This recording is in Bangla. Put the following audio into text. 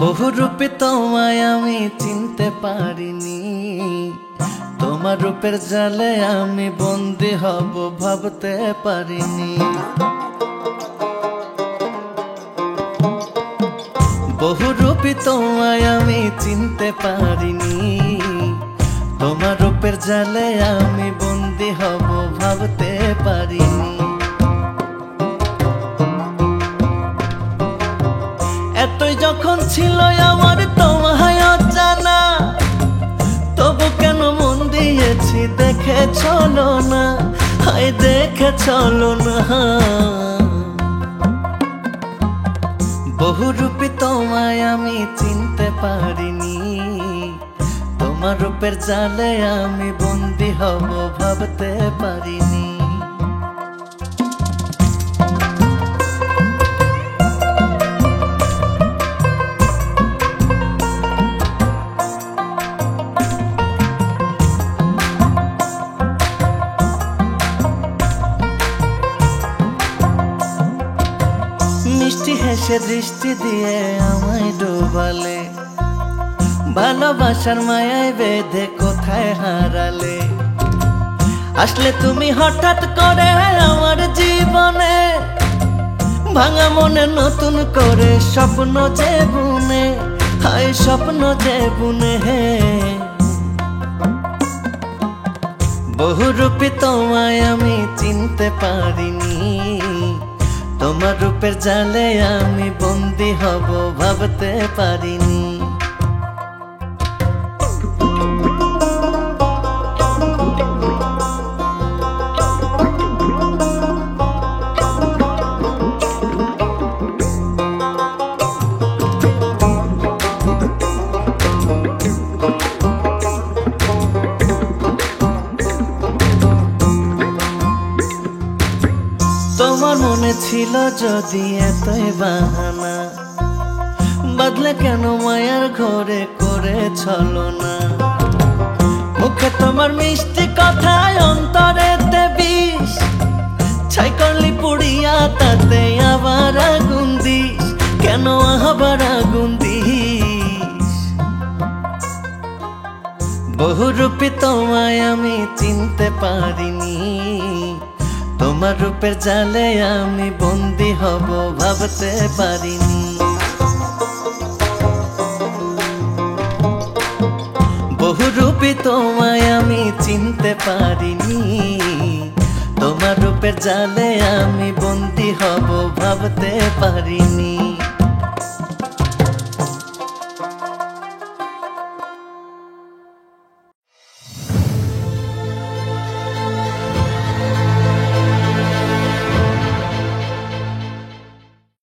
বহুরূপে তোমায় আমি চিনতে পারিনি, তোমার রূপের জালে আমি বন্দী হব ভাবতে পারিনি। বহুরূপী তোমায় আমি চিনতে পারিনি, তোমার রূপের জালে আমি বন্দী হব ভাবতে পারিনি। এতই যখন ছিল আমার তোমায় অজানা, তবু কেন মন দিয়েছি দেখে চলো না, হায় দেখে চলো না। বহুরূপী তোমায় আমি চিনতে পারিনি, তোমার রূপের জালে আমি বন্দী হব ভাবতে পারিনি। মিষ্টি হেসে দৃষ্টি দিয়ে আমায় ডোবালে, ভালোবাসার মায়ায় বেঁধে কোথায় হারালে। আসলে তুমি হঠাৎ করে আমার জীবনে, ভাঙা মনে নতুন করে স্বপ্ন যে বুনে, হায় স্বপ্ন যে বুনে। বহুরূপী তোমায় আমি চিনতে পারিনি, তোমার রূপের জালে আমি বন্দী হব ভাবতে পারিনি। তোমার মনে ছিল যদি এতই বাহানা, বদলে কেন মায়ার ঘরে করে ছলনা। মুখে তোমার মিষ্টি কথায় অন্তরেতে বিষ, ছাই করলি পুড়িয়া তাতে আবার আগুন দিস, কেন আবার আগুন দিস। বহুরূপী তোমায় আমি চিনতে পারিনি, তোমার রূপের জালে আমি বন্দী হব ভাবতে পারিনি। বহুরূপী তোমায় আমি চিনতে পারিনি, তোমার রূপের জালে আমি বন্দী হব ভাবতে পারিনি।